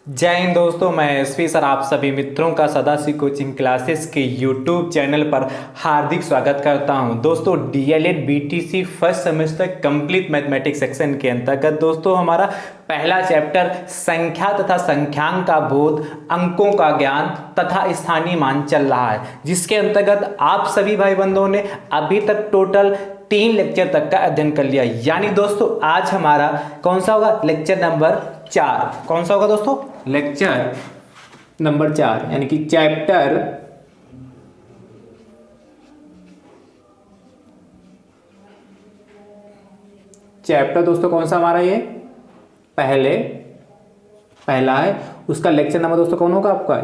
जय हिंद दोस्तों, मैं एसपी सर आप सभी मित्रों का सदाशिव कोचिंग क्लासेस के यूट्यूब चैनल पर हार्दिक स्वागत करता हूं। दोस्तों DElEd BTC first semester complete mathematics section के अंतर्गत दोस्तों हमारा पहला चैप्टर संख्या तथा संख्यांक का बोध, अंकों का ज्ञान तथा स्थानीय मान चल रहा है, जिसके अंतर्गत आप सभी भाई बंधुओं ने अभी तक टोटल 3 लेक्चर तक का अध्ययन कर लिया। यानी दोस्तों आज हमारा कौन सा होगा? Lecture number 4। कौन सा होगा दोस्तों? लेक्चर नंबर 4 यानी कि चैप्टर दोस्तों कौन सा हमारा? ये पहला है। उसका लेक्चर नंबर दोस्तों कौन होगा आपका?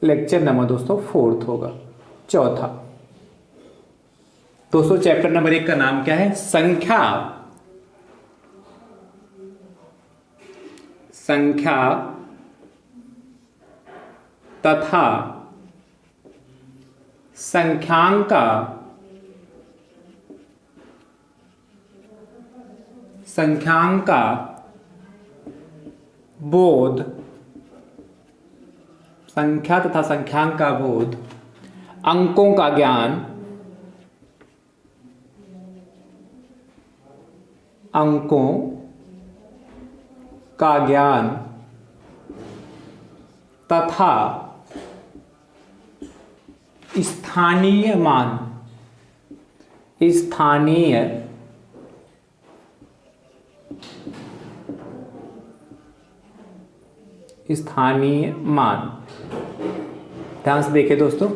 लेक्चर नंबर दोस्तों 4 होगा, चौथा। दोस्तों चैप्टर नंबर 1 का नाम क्या है? संख्या तथा संख्यांक का बोध, संख्या तथा संख्यांक का बोध, अंकों का ज्ञान, तथा स्थानीय मान, ध्यान से देखिए दोस्तों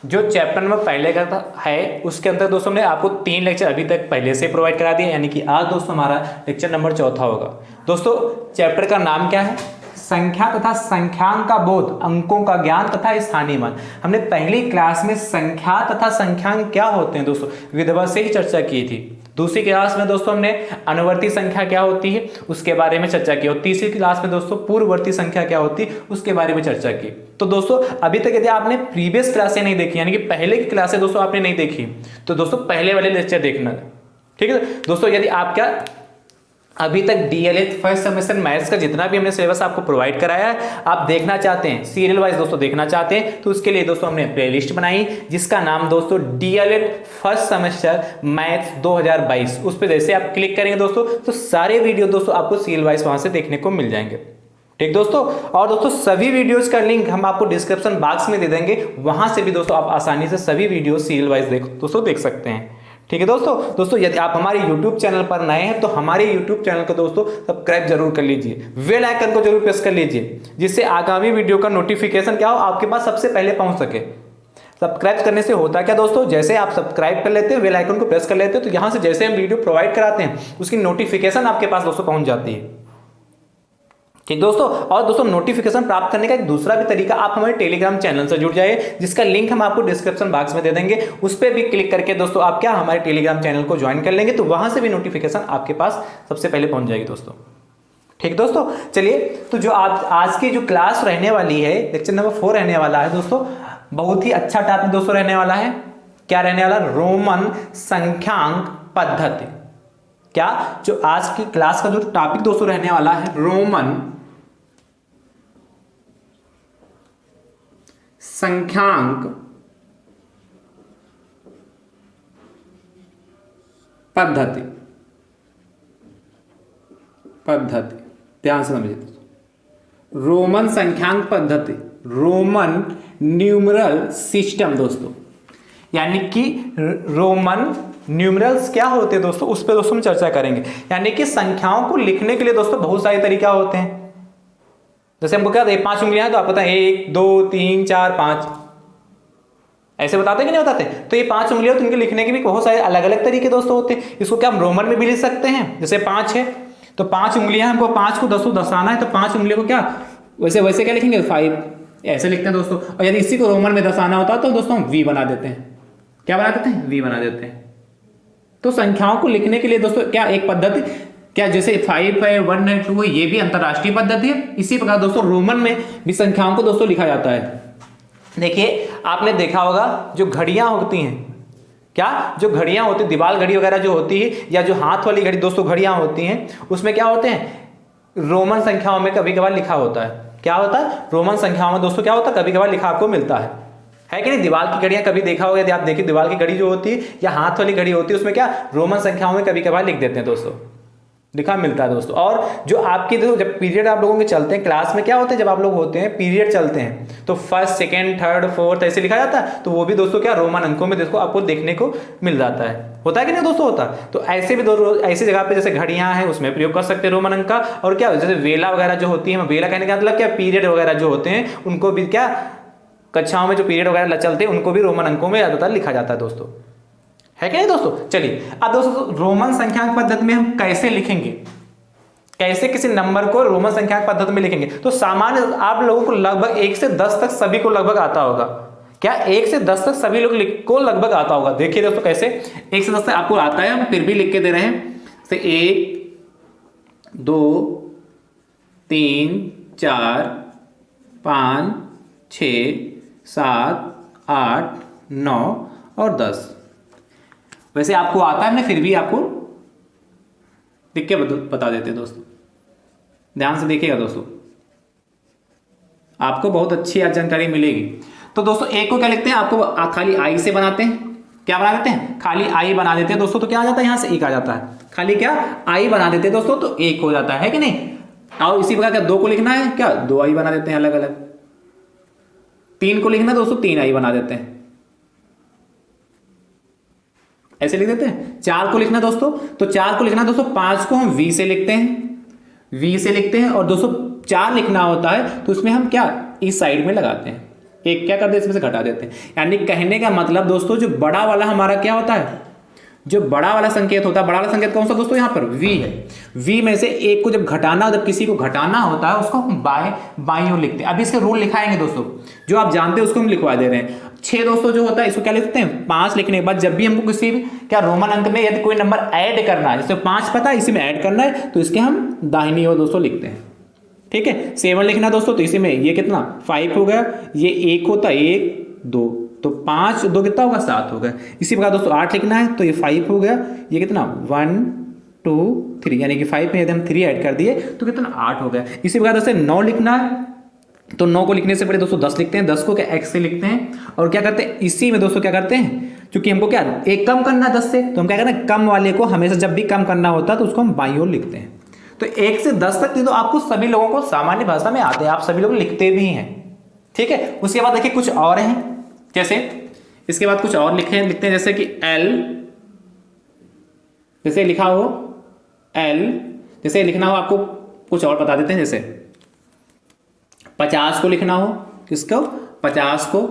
जो चैप्टर नंबर पहले का है उसके अंदर दोस्तों ने आपको 3 लेक्चर अभी तक पहले से प्रोवाइड करा दिए, यानी कि आज दोस्तों हमारा लेक्चर नंबर 4 होगा। दोस्तों चैप्टर का नाम क्या है? संख्या तथा संख्यांक का बोध, अंकों का ज्ञान तथा स्थानीय मान। हमने पहली क्लास में संख्या तथा संख्यांक क्या होते हैं दोस्तों विधिवत से ही चर्चा की थी। दूसरी क्लास में दोस्तों हमने अनुवर्ती संख्या क्या होती है उसके बारे में चर्चा की, और तीसरी क्लास में दोस्तों पूर्ववर्ती संख्या क्या होती है उसके बारे में चर्चा की। तो दोस्तों अभी तक यदि आपने प्रीवियस क्लासें नहीं देखी, यानी कि पहले की क्लासें दोस्तों आपने नहीं देखी, तो दोस्तों पहले वाले लेक्चर देखना, ठीक है दोस्तों। यदि आप क्या अभी तक डीएलएड फर्स्ट सेमेस्टर मैथ्स का जितना भी हमने सिलेबस आपको प्रोवाइड कराया है आप देखना चाहते हैं, सीरियल वाइज दोस्तों देखना चाहते हैं, तो उसके लिए दोस्तों हमने प्लेलिस्ट बनाई जिसका नाम दोस्तों डीएलएड फर्स्ट सेमेस्टर मैथ्स 2022। उस पर जैसे आप क्लिक करेंगे दोस्तों तो सारे वीडियो दोस्तों आपको सीरियल वाइज वहां से देखने को मिल जाएंगे, ठीक दोस्तों। और दोस्तों सभी वीडियोस का लिंक हम आपको डिस्क्रिप्शन बॉक्स में दे देंगे, वहां से भी दोस्तों आप आसानी से सभी वीडियो सीरियल वाइज देख सकते हैं, ठीक है दोस्तों। यदि आप हमारे YouTube चैनल पर नए हैं तो हमारे YouTube चैनल को दोस्तों सब्सक्राइब जरूर कर लीजिए, बेल आइकन को जरूर प्रेस कर लीजिए, जिससे आगामी वीडियो का नोटिफिकेशन क्या हो आपके पास सबसे पहले पहुंच सके। सब्सक्राइब करने से होता क्या दोस्तों, जैसे आप सब्सक्राइब कर लेते हैं, बेल आइकन को प्रेस कर लेते हैं, तो यहां से जैसे हम वीडियो प्रोवाइड कराते हैं उसकी नोटिफिकेशन आपके पास दोस्तों पहुंच जाती है, ठीक दोस्तों। और दोस्तों नोटिफिकेशन प्राप्त करने का एक दूसरा भी तरीका, आप हमारे टेलीग्राम चैनल से जुड़ जाइए, जिसका लिंक हम आपको डिस्क्रिप्शन बॉक्स में दे देंगे। उस पर भी क्लिक करके दोस्तों आप क्या हमारे टेलीग्राम चैनल को ज्वाइन कर लेंगे, तो वहां से भी नोटिफिकेशन आपके पास सबसे पहले पहुंच जाएगी दोस्तों, ठीक दोस्तों। चलिए तो जो आज की जो क्लास रहने वाली है, लेक्चर नंबर 4 रहने वाला है दोस्तों, बहुत ही अच्छा टॉपिक दोस्तों रहने वाला है। क्या रहने वाला? रोमन संख्यांक पद्धति। क्या जो आज की क्लास का जो टॉपिक दोस्तों रहने वाला है, रोमन संख्यांक पद्धति। ध्यान से समझिए दोस्तों, रोमन संख्यांक पद्धति, रोमन न्यूमरल सिस्टम दोस्तों, यानी कि रोमन न्यूमरल्स क्या होते हैं दोस्तों उस पर दोस्तों हम चर्चा करेंगे। यानी कि संख्याओं को लिखने के लिए दोस्तों बहुत सारे तरीका होते हैं। जैसे हमको क्या 5 उंगलियां हैं तो आप पता है 1 2 3 4 5 ऐसे बताते कि नहीं बताते, तो ये 5 उंगलियां, तो इनके लिखने के भी बहुत सारे अलग अलग तरीके दोस्तों होते हैं। इसको क्या हम रोमन में भी लिख सकते हैं, जैसे 5 है तो 5 उंगलियां, हमको 5 को 10 दसाना है तो 5 उंगलियों को क्या वैसे क्या लिखेंगे 5 ऐसे लिखते हैं दोस्तों। और यदि इसी को रोमन में दसाना होता तो दोस्तों हम वी बना देते हैं। क्या बना देते हैं? वी बना देते हैं। तो संख्याओं को लिखने के लिए दोस्तों क्या एक पद्धति, क्या जैसे 5 है 1 है 2 है, ये भी अंतरराष्ट्रीय पद्धति है। इसी प्रकार दोस्तों रोमन में भी संख्याओं को दोस्तों लिखा जाता है। देखिए आपने देखा होगा जो घड़ियां होती हैं, क्या जो घड़ियां होती हैं, दीवार घड़ी वगैरह जो होती है या जो हाथ वाली घड़ी दोस्तों घड़ियां होती हैं, उसमें क्या होते हैं रोमन संख्याओं में कभी कभार लिखा होता है। क्या होता है रोमन संख्याओं में दोस्तों क्या होता है कभी कभार लिखा आपको मिलता है कि नहीं। दीवार की घड़ियां कभी देखा होगा, यदि आप देखिए दीवार की घड़ी जो होती है या हाथ वाली घड़ी होती है उसमें क्या रोमन संख्याओं में कभी कभार लिख देते हैं दोस्तों, लिखा मिलता है दोस्तों। और जो आपकी देखो जब पीरियड आप लोगों के चलते हैं क्लास में क्या होते हैं, जब आप लोग होते हैं पीरियड चलते हैं तो फर्स्ट सेकंड थर्ड फोर्थ ऐसे लिखा जाता है, तो वो भी दोस्तों क्या रोमन अंकों में देखो आपको देखने को मिल जाता है। होता है कि नहीं दोस्तों, होता है। तो ऐसे भी ऐसी जगह पे जैसे घड़ियां हैं उसमें प्रयोग कर सकते हैं रोमन अंक का। और क्या जैसे वेला वगैरह जो होती है, वेला कहने का मतलब क्या पीरियड वगैरह जो होते हैं उनको भी क्या कक्षाओं में जो पीरियड वगैरह चलते हैं उनको भी रोमन अंकों में ज्यादातर लिखा जाता है दोस्तों, है क्या नहीं दोस्तों। चलिए अब दोस्तों रोमन संख्यांक पद्धति में हम कैसे लिखेंगे, कैसे किसी नंबर को रोमन संख्यांक पद्धति में लिखेंगे। तो सामान्य आप लोगों को लगभग 1 से 10 तक सभी को लगभग आता होगा। क्या 1 से 10 तक सभी लोग को लगभग आता होगा। देखिए दोस्तों कैसे 1 से 10 तक आपको आता है, हम फिर भी लिख के दे रहे हैं। तो 1 2 3 4 5 6 7 8 9 और 10। वैसे आपको आता है, हमने फिर भी आपको लिख के बता देते हैं दोस्तों। ध्यान से देखिएगा दोस्तों, आपको बहुत अच्छी आज जानकारी मिलेगी। तो दोस्तों एक को क्या लिखते हैं, आपको खाली आई से बनाते हैं। क्या बना देते हैं, खाली आई बना देते हैं दोस्तों। तो क्या आ जाता है, यहां से एक आ जाता है। खाली क्या आई बना देते हैं दोस्तों, तो एक हो जाता है कि नहीं। और इसी प्रकार क्या 2 को लिखना है, क्या 2 आई बना देते हैं अलग अलग। 3 को लिखना है दोस्तों, 3 आई बना देते हैं, ऐसे लिख देते हैं। 4 को लिखना दोस्तों, तो 4 को लिखना दोस्तों 5 को हम वी से लिखते हैं, वी से लिखते हैं। और दोस्तों 4 लिखना होता है तो उसमें हम क्या इस साइड में लगाते हैं, एक क्या करते हैं इसमें से घटा देते हैं। यानी कहने का मतलब दोस्तों जो बड़ा वाला हमारा क्या होता है, जो बड़ा वाला संकेत होता है, बड़ा वाला संकेत कौन सा दोस्तों, यहाँ पर वी है। वी में से एक को जब घटाना, जब किसी को घटाना होता है उसको हम बाई ओर लिखते हैं। अभी इसके रूल लिखाएंगे दोस्तों, जो आप जानते हैं उसको हम लिखवा दे रहे हैं। 6 दोस्तों जो होता है इसको क्या लिखते हैं 5 लिखने के बाद जब भी हमको किसी भी क्या रोमन अंक में यदि कोई नंबर ऐड करना है, जैसे 5 पता है इसी में ऐड करना है, तो इसके हम दाहिनी ओर दोस्तों लिखते हैं। ठीक है, 7 लिखना दोस्तों, तो इसी में ये कितना 5 हो गया, ये 1 होता है 1 2, तो 5 2 कितना होगा 7 हो गया। इसी प्रकार दोस्तों 8 लिखना है, तो ये 5 हो गया, ये कितना 1 2 3, यानी कि 5 में यदि हम 3 ऐड कर दिए तो कितना 8 हो गया। इसी प्रकार दोस्तों 9 लिखना है, तो 9 को लिखने से पहले दोस्तों 10 लिखते हैं। 10 को क्या एक्स से लिखते हैं, और क्या करते हैं इसी में दोस्तों क्या करते हैं, क्योंकि हमको क्या एक कम करना है 10 से, तो हम क्या करते हैं कम वाले को हमेशा जब भी कम करना होता है तो उसको हम बाईं ओर लिखते हैं। तो 1 से 10 तक तो आपको सभी लोगों को सामान्य भाषा में आते हैं, आप सभी लोग लिखते भी हैं। ठीक है, उसके बाद देखिए कुछ और हैं, जैसे इसके बाद कुछ और लिखते हैं जैसे कि एल, जैसे लिखा हो एल, जैसे लिखना हो आपको कुछ और बता देते हैं। जैसे 50 को लिखना हो, किसको 50 को,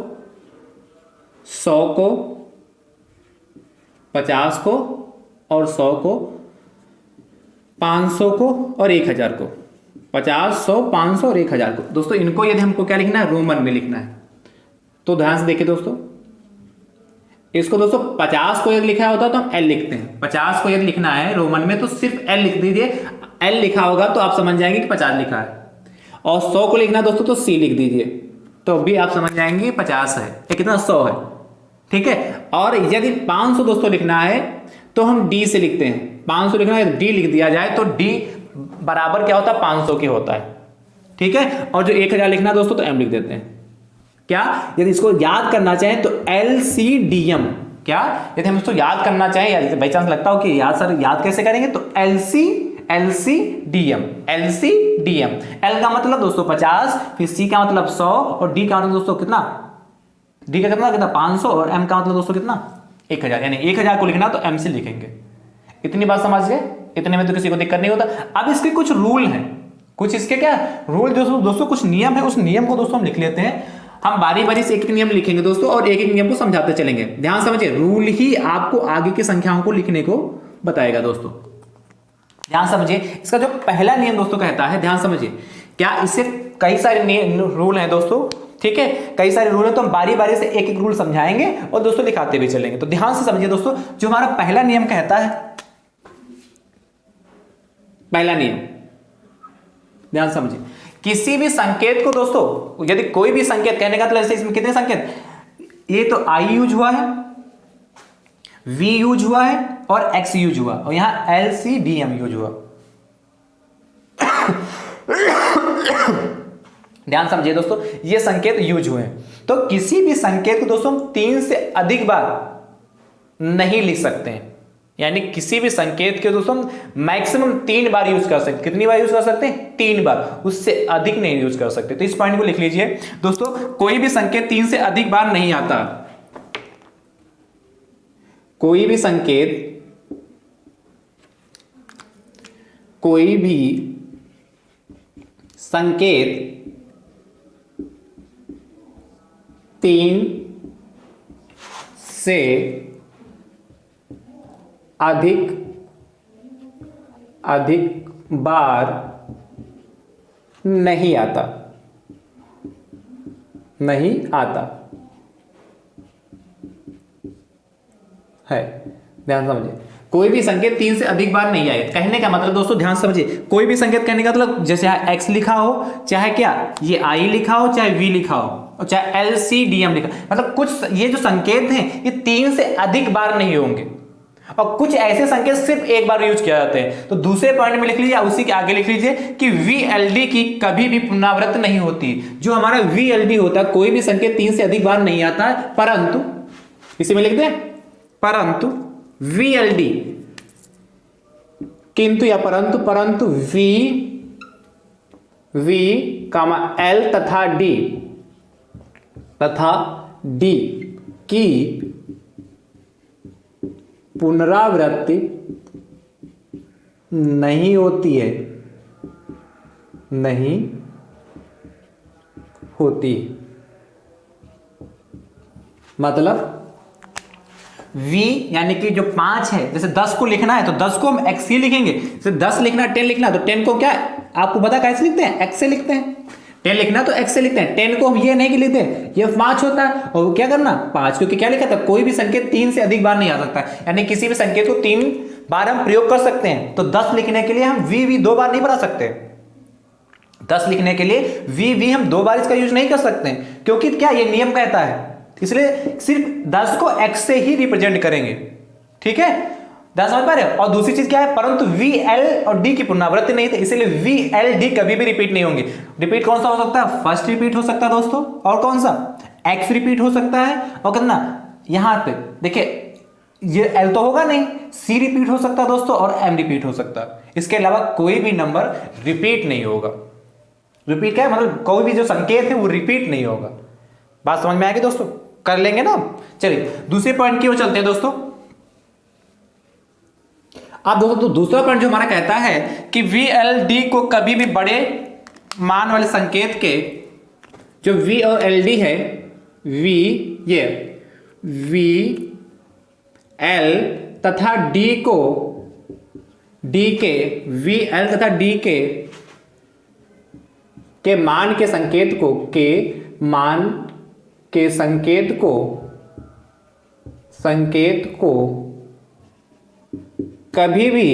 100 को, 50 को और 100 को, 500 को और 1000 को, 50 100 500 और 1000 को। दोस्तों इनको यदि हमको क्या लिखना है रोमन में लिखना है, तो ध्यान से देखिए दोस्तों, इसको दोस्तों 50 को यदि लिखा होता तो हम एल लिखते हैं। 50 को यदि लिखना है रोमन में तो सिर्फ एल लिख दीजिए, एल लिखा होगा तो आप समझ जाएंगे कि 50 लिखा है। और 100 को लिखना दोस्तों तो सी लिख दीजिए, तो भी आप समझ जाएंगे 50 है, ये कितना 100 है। ठीक है, और यदि 500 दोस्तों लिखना है तो हम डी से लिखते हैं। 500 लिखना है डी लिख दिया जाए तो डी बराबर क्या होता है 500 के होता है। ठीक है, और जो 1000 लिखना है दोस्तों तो एम लिख देते हैं। क्या यदि इसको याद करना चाहें तो LCDM, क्या यदि हम इसको याद करना चाहें या बाई चांस लगता हो कि याद कैसे करेंगे, तो LCDM, एल का मतलब दोस्तों 50, फिर सी का मतलब 100 और डी का मतलब दोस्तों कितना, डी का कितना 500 और एम का मतलब दोस्तों कितना 1000, यानी 1000 को लिखना तो एम से लिखेंगे। इतनी बात समझ गए, इतने में तो किसी को दिक्कत नहीं होता। अब इसके कुछ रूल हैं, कुछ इसके क्या रूल दोस्तों कुछ नियम है, उस नियम को दोस्तों हम लिख लेते हैं। हम बारी बारी से एक एक नियम लिखेंगे दोस्तों और एक एक नियम को समझाते चलेंगे। ध्यान समझिए, रूल ही आपको आगे की संख्याओं को लिखने को बताएगा दोस्तों। ध्यान समझिए, इसका जो पहला नियम दोस्तों कहता है, ध्यान समझिए, क्या इससे कई सारे रूल हैं दोस्तों। ठीक है, कई सारे रूल हैं, तो हम बारी बारी से एक एक रूल समझाएंगे और दोस्तों दिखाते भी चलेंगे। तो ध्यान से समझिए दोस्तों, जो हमारा पहला नियम कहता है, पहला नियम ध्यान समझिए, किसी भी संकेत को दोस्तों, यदि कोई भी संकेत कहने का मतलब इसमें कितने संकेत, ये तो आई यूज हुआ है, वी यूज हुआ है और एक्स यूज हुआ, और यहां L C D M use हुआ। ध्यान समझिए दोस्तों, ये संकेत यूज हुए हैं। तो किसी भी संकेत को दोस्तों हम 3 से अधिक बार नहीं लिख सकते हैं, यानी किसी भी संकेत के दोस्तों मैक्सिमम 3 बार यूज कर सकते। कितनी बार यूज कर सकते हैं? 3 बार, उससे अधिक नहीं यूज कर सकते। तो इस पॉइंट को लिख लीजिए दोस्तों, कोई भी संकेत 3 से अधिक बार नहीं आता। कोई भी संकेत 3 से अधिक बार नहीं आता है। ध्यान समझिए, कोई भी संकेत 3 से अधिक बार नहीं आए। कहने का मतलब दोस्तों ध्यान समझिए, कोई भी संकेत कहने का मतलब जैसे यहाँ एक्स लिखा हो, चाहे क्या ये आई लिखा हो, चाहे वी लिखा हो, और चाहे एल सी डी एम लिखा, मतलब कुछ ये जो संकेत हैं ये 3 से अधिक बार नहीं होंगे, और कुछ ऐसे संकेत सिर्फ एक बार यूज किया जाते हैं। तो दूसरे पॉइंट में लिख लीजिए, उसी के आगे लिख लीजिए कि वीएलडी की कभी भी पुनरावृत्ति नहीं होती। जो हमारा वीएलडी होता है, कोई भी संकेत 3 से अधिक बार नहीं आता है, परंतु इसी में लिख दें, परंतु वीएलडी, किंतु या परंतु वी कामा एल तथा डी की पुनरावृत्ति नहीं होती है, मतलब v यानी कि जो 5 है, जैसे 10 को लिखना है तो 10 को हम x ही लिखेंगे। जैसे 10 लिखना है, 10 लिखना है तो 10 को क्या आपको पता कैसे लिखते हैं? x से लिखते हैं। 10 लिखना तो x से लिखते हैं, 10 को हम ये नहीं लिखते, ये 5 होता है। और क्या करना 5, क्योंकि क्या लिखा था, कोई भी संकेत 3 से अधिक बार नहीं आ सकता, यानी किसी भी संकेत को 3 बार हम प्रयोग कर सकते हैं। तो 10 लिखने के लिए हम वी 2 बार नहीं बना सकते। 10 लिखने के लिए वी हम 2 बार इसका यूज नहीं कर सकते, क्योंकि क्या ये नियम कहता है, इसलिए सिर्फ 10 को x से ही रिप्रेजेंट करेंगे। ठीक है, 10 समझ पा रहे हो। और दूसरी चीज क्या है, परंतु वी एल और डी की पुनरावृत्ति नहीं थी, इसलिए वी एल डी कभी भी रिपीट नहीं होंगे। रिपीट कौन सा हो सकता है? फर्स्ट रिपीट हो सकता है दोस्तों, और कौन सा? एक्स रिपीट हो सकता है, और कितना यहां पे देखिए ये एल तो होगा नहीं, सी रिपीट हो सकता है दोस्तों, और एम रिपीट हो सकता है। इसके अलावा कोई भी नंबर रिपीट नहीं होगा। रिपीट क्या है, मतलब कोई भी जो संकेत है वो रिपीट नहीं होगा। बात समझ में आएगी दोस्तों? कर लेंगे ना। चलिए दूसरे पॉइंट की ओर चलते हैं दोस्तों। अब दोस्तों तो दूसरा पॉइंट जो हमारा कहता है कि वी एल डी को कभी भी बड़े मान वाले संकेत के, जो वी और एल डी है, वी एल तथा डी को, डी के वी एल तथा डी के मान के संकेत को, संकेत को कभी भी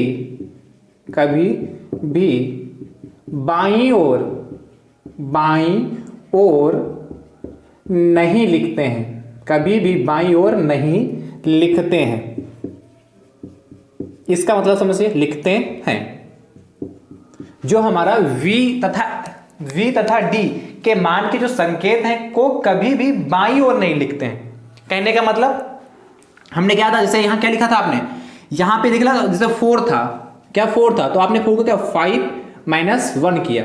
बाईं ओर नहीं लिखते हैं, कभी भी बाईं ओर नहीं लिखते हैं। इसका मतलब समझिए, लिखते हैं जो हमारा v तथा d के मान के जो संकेत हैं को कभी भी बाईं ओर नहीं लिखते हैं। कहने का मतलब हमने क्या था, जैसे यहां क्या लिखा था आपने, यहां पे देखला जैसे 4 था, क्या 4 था, तो आपने 4 को क्या 5 - 1 किया।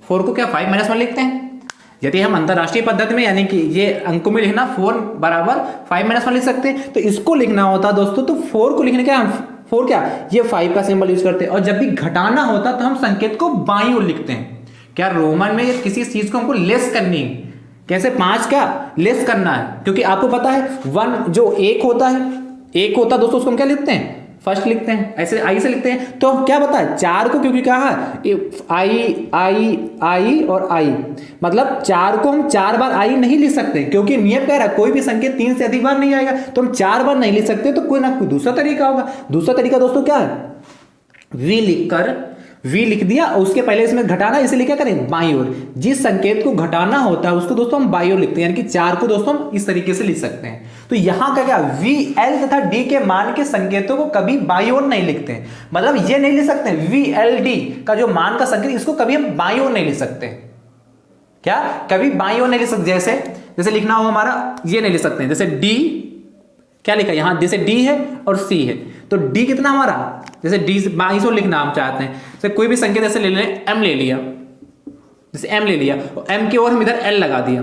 4 को क्या 5 - 1 लिखते हैं। यदि हम अंतरराष्ट्रीय पद्धति में यानी कि ये अंकों में लिखना 4 बराबर 5 - 1 लिख सकते हैं, तो इसको लिखना होता दोस्तों, तो 4 को लिखने का 4 क्या ये 5 का सिंबल यूज करते हैं। और जब भी घटाना होता तो हम संकेत को बाईं ओर लिखते हैं। क्या रोमन में किसी चीज को हमको लेस करनी है, कैसे 5 क्या लेस करना है, क्योंकि आपको पता है 1 जो 1 होता है दोस्तों, उसको हम क्या लिखते हैं, फर्स्ट लिखते हैं, ऐसे आई से लिखते हैं। तो क्या पता है 4 को, क्योंकि कहा आई और आई, मतलब 4 को हम 4 बार आई नहीं लिख सकते, क्योंकि नियम कह रहा है कोई भी संकेत 3 से अधिक बार नहीं आएगा, तो हम 4 बार नहीं लिख सकते। तो कोई ना कोई दूसरा तरीका होगा। दूसरा तरीका दोस्तों क्या है, वी लिखकर v लिख दिया और उसके पहले इसमें घटाना, इसलिए क्या करें बाईं ओर। जिस संकेत को घटाना होता है उसको दोस्तों हम बाईं ओर लिखते हैं, यानी कि 4 को दोस्तों हम इस तरीके से लिख सकते हैं। तो यहां का क्या v l तथा d के मान के संकेतों को कभी बाईं ओर नहीं लिखते हैं, मतलब ये नहीं लिख सकते v l d का जो मान का संकेत इसको कभी हम बाईं ओर नहीं लिख सकते। क्या कभी बाईं ओर नहीं लिख सकते। जैसे लिखना हो हमारा ये नहीं लिख सकते, जैसे d क्या लिखा यहां, जैसे d है और c है, तो d कितना हमारा, जैसे d बाईं ओर लिखना हम चाहते हैं, जैसे कोई भी संकेत ऐसे ले लें, m ले लिया, जैसे m ले लिया और m की ओर हम इधर l लगा दिया,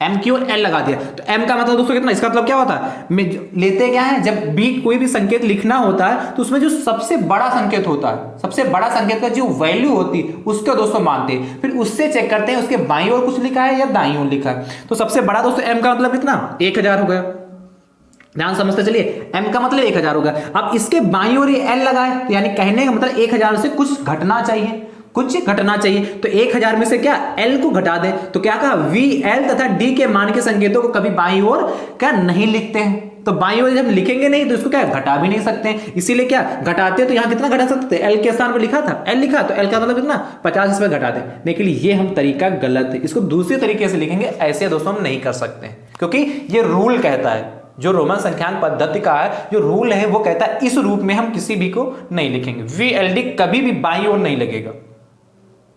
m की ओर l लगा दिया, तो m का मतलब दोस्तों कितना, इसका मतलब क्या होता है, लेते क्या है, जब भी कोई भी संकेत लिखना होता है तो उसमें जो सबसे बड़ा संकेत होता है, सबसे बड़ा संकेत का जो वैल्यू होती है उसको दोस्तों मानते हैं, फिर उससे चेक करते हैं उसके बाईं ओर कुछ लिखा है या दाईं ओर लिखा है। तो सबसे बड़ा दोस्तों m का मतलब कितना 1000 हो गया, ध्यान समझते चलिए, m का मतलब 1000 होगा। अब इसके बाईं ओर ये l लगाए, तो यानी कहने का मतलब 1000 से कुछ घटना चाहिए, कुछ घटना चाहिए, तो 1000 में से क्या l को घटा दे, तो क्या कहा v l तथा d के मान के संकेतों को कभी बाईं ओर क्या नहीं लिखते हैं। तो बाईं ओर जब लिखेंगे नहीं तो इसको क्या घटा भी नहीं सकते हैं, इसीलिए क्या घटाते तो यहां कितना घटा सकते थे, l के स्थान पर लिखा था l लिखा, तो l का मतलब कितना 50 इसमें घटा दे, लेकिन ये हम तरीका गलत है, इसको दूसरे तरीके से लिखेंगे, ऐसे दोस्तों हम नहीं कर सकते हैं, क्योंकि ये रूल कहता है, जो रोमन संख्यान पद्धति का है जो रूल है वो कहता है इस रूप में हम किसी भी को नहीं लिखेंगे। VLD कभी भी बाईं ओर नहीं लगेगा।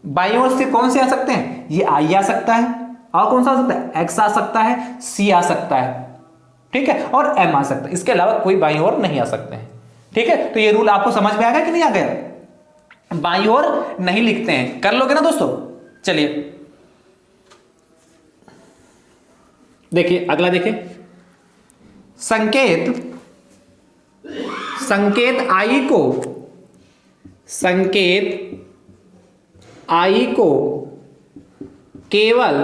बाईं ओर से कौन से आ सकते हैं, ये I आ सकता है, और कौन सा आ सकता है, X आ सकता है, C आ सकता है, ठीक है, और M आ सकता है, इसके अलावा कोई बाईं ओर नहीं आ सकते हैं। ठीक है, तो ये रूल आपको समझ में आ गया कि नहीं आ गया, बाईं ओर नहीं लिखते हैं, कर लोगे ना दोस्तों। चलिए देखिए अगला, देखिए संकेत I को केवल,